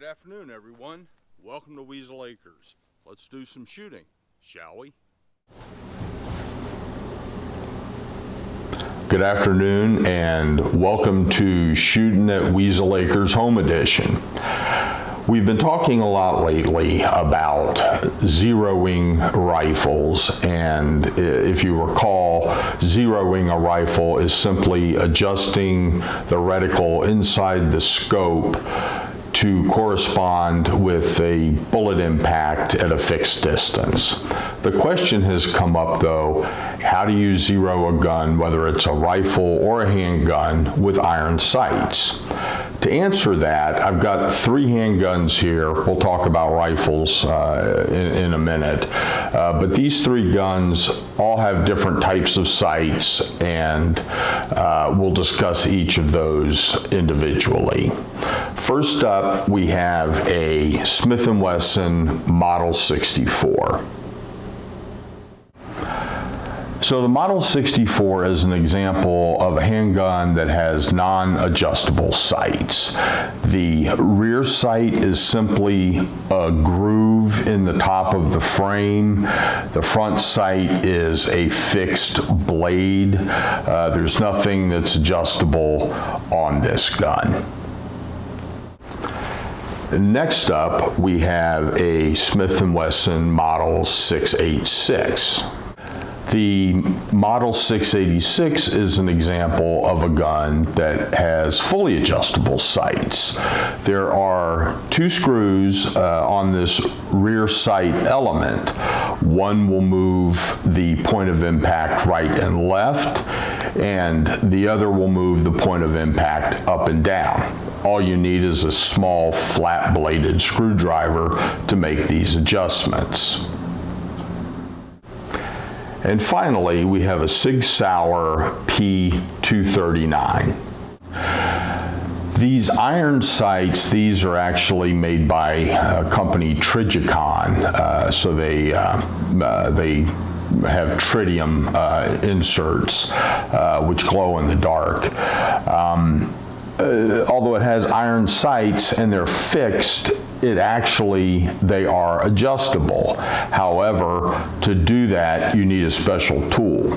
afternoon, everyone. Welcome to WeaselAcres. Let's do some shooting, shall we? Good afternoon and welcome to Shooting at WeaselAcres Home Edition. We've been talking a lot lately about zeroing rifles, and if you recall, zeroing a rifle is simply adjusting the reticle inside the scope to correspond with a bullet impact at a fixed distance. The question has come up though, how do you zero a gun, whether it's a rifle or a handgun, with iron sights? To answer that, I've got three handguns here. We'll talk about rifles in a minute. But these three guns all have different types of sights, and we'll discuss each of those individually. First up, we have a Smith & Wesson Model 64. So the Model 64 is an example of a handgun that has non-adjustable sights. The rear sight is simply a groove in the top of the frame. The front sight is a fixed blade. There's nothing that's adjustable on this gun. Next up, we have a Smith & Wesson Model 686. The Model 686 is an example of a gun that has fully adjustable sights. There are two screws on this rear sight element. One will move the point of impact right and left, and the other will move the point of impact up and down. All you need is a small flat-bladed screwdriver to make these adjustments. And finally, we have a Sig Sauer P239. These iron sights, these are actually made by a company Trigicon, so they have tritium inserts, which glow in the dark. Although it has iron sights and they're fixed, they are adjustable. However, to do that, you need a special tool.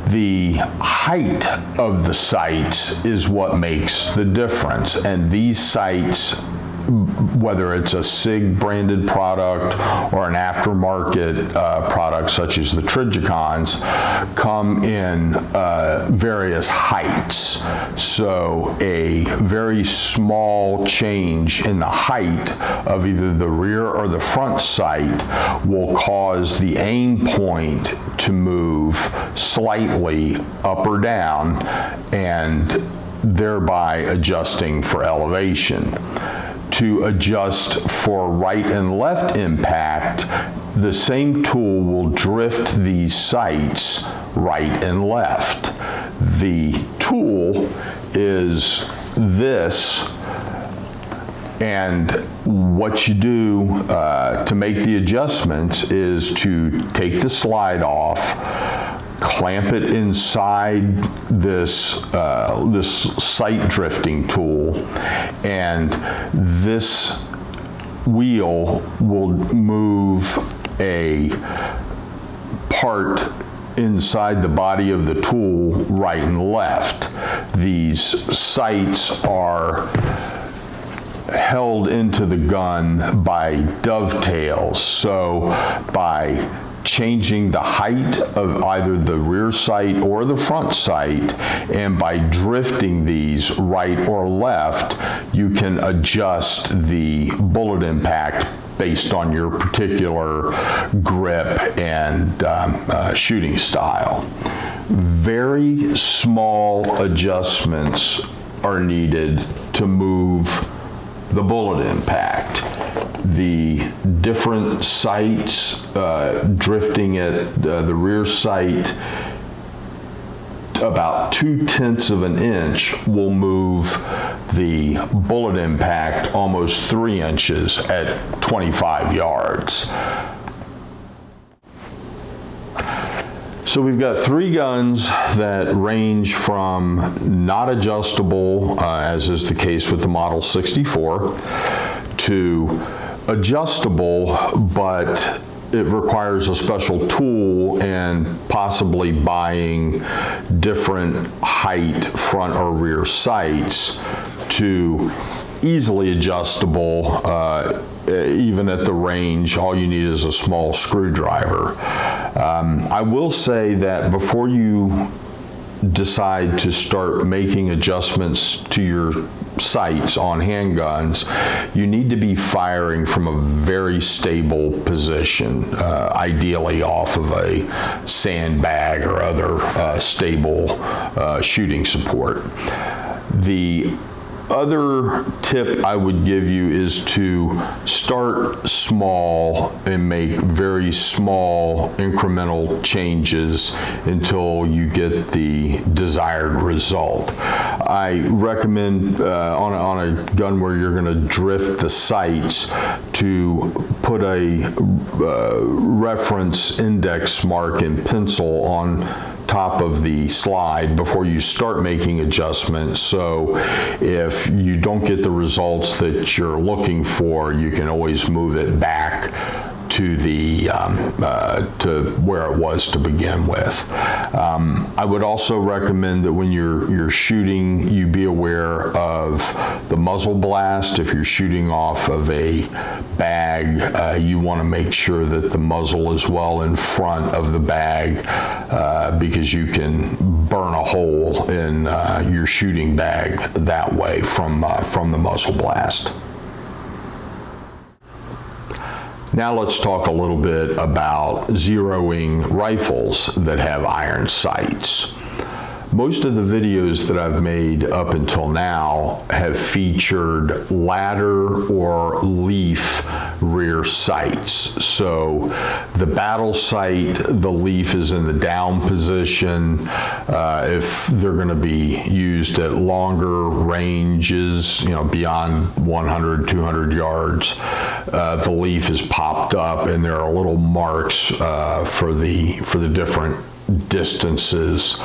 The height of the sights is what makes the difference, and these sights, whether it's a SIG branded product or an aftermarket product such as the Trigicons, come in various heights. So a very small change in the height of either the rear or the front sight will cause the aim point to move slightly up or down, and thereby adjusting for elevation. To adjust for right and left impact, the same tool will drift these sights right and left. The tool is this, and what you do to make the adjustments is to take the slide off, clamp it inside this sight drifting tool, and this wheel will move a part inside the body of the tool right and left. These sights are held into the gun by dovetails, so by changing the height of either the rear sight or the front sight, and by drifting these right or left, you can adjust the bullet impact based on your particular grip and shooting style. Very small adjustments are needed to move the bullet impact. The different sights, drifting at the rear sight about 2/10 of an inch will move the bullet impact almost 3 inches at 25 yards. So we've got three guns that range from not adjustable, as is the case with the Model 64, to adjustable, but it requires a special tool and possibly buying different height front or rear sights to easily adjustable. Even at the range, all you need is a small screwdriver. I will say that before you decide to start making adjustments to your sights on handguns, you need to be firing from a very stable position, ideally off of a sandbag or other stable shooting support. The other tip I would give you is to start small and make very small incremental changes until you get the desired result. I recommend on a gun where you're going to drift the sights to put a reference index mark in pencil on top of the slide before you start making adjustments, so if you don't get the results that you're looking for, you can always move it back to the to where it was to begin with. I would also recommend that when you're shooting, you be aware of the muzzle blast. If you're shooting off of a bag, you want to make sure that the muzzle is well in front of the bag, because you can burn a hole in your shooting bag that way from the muzzle blast. Now let's talk a little bit about zeroing rifles that have iron sights. Most of the videos that I've made up until now have featured ladder or leaf rear sights. So the battle sight, the leaf is in the down position. If they're going to be used at longer ranges, beyond 100, 200 yards, the leaf is popped up and there are little marks for the different distances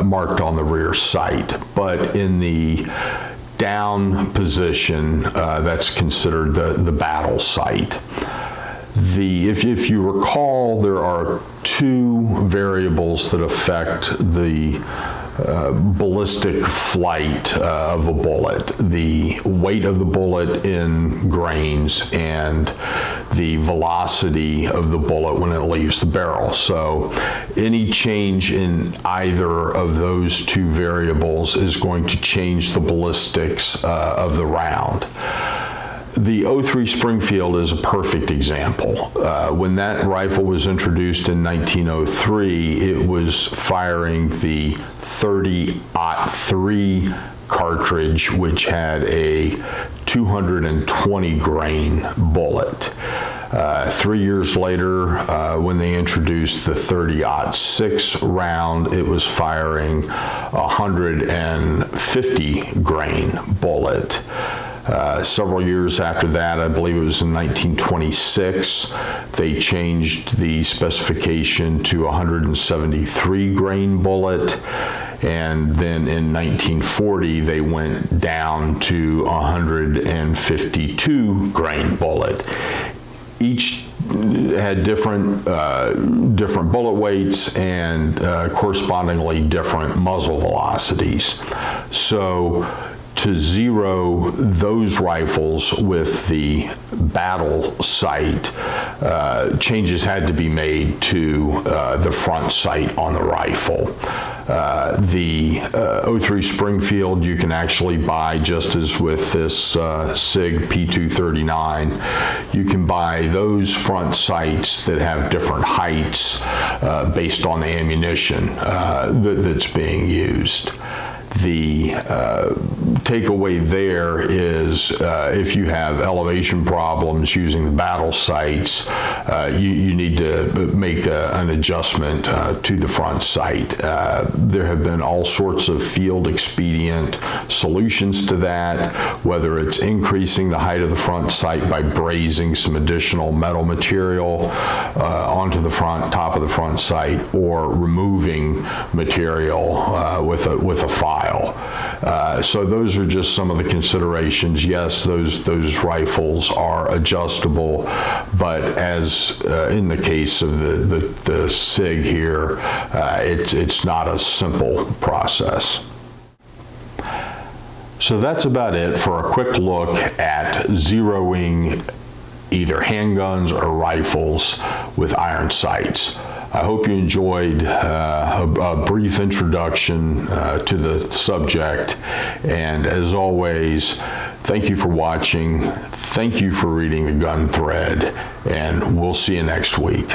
marked on the rear sight. But in the down position, that's considered the battle sight. If you recall, there are two variables that affect the ballistic flight of a bullet: the weight of the bullet in grains and the velocity of the bullet when it leaves the barrel. So any change in either of those two variables is going to change the ballistics of the round. The .03 Springfield is a perfect example. When that rifle was introduced in 1903, it was firing the 30-03 cartridge, which had a 220 grain bullet. 3 years later, when they introduced the 30-06 round, it was firing a 150 grain bullet. Several years after that, I believe it was in 1926, they changed the specification to 173 grain bullet. And then in 1940, they went down to 152 grain bullet. Each had different bullet weights and correspondingly different muzzle velocities. So to zero those rifles with the battle sight, changes had to be made to the front sight on the rifle. The .03 Springfield you can actually buy, just as with this SIG P239. You can buy those front sights that have different heights based on the ammunition that's being used. The takeaway there is if you have elevation problems using the battle sights, you need to make an adjustment to the front sight. There have been all sorts of field expedient solutions to that, whether it's increasing the height of the front sight by brazing some additional metal material onto the top of the front sight, or removing material with a file. So those those are just some of the considerations. Yes, those rifles are adjustable, but as in the case of the SIG here, it's not a simple process. So that's about it for a quick look at zeroing either handguns or rifles with iron sights. I hope you enjoyed a brief introduction to the subject, and as always, thank you for watching, thank you for reading the gun thread, and we'll see you next week.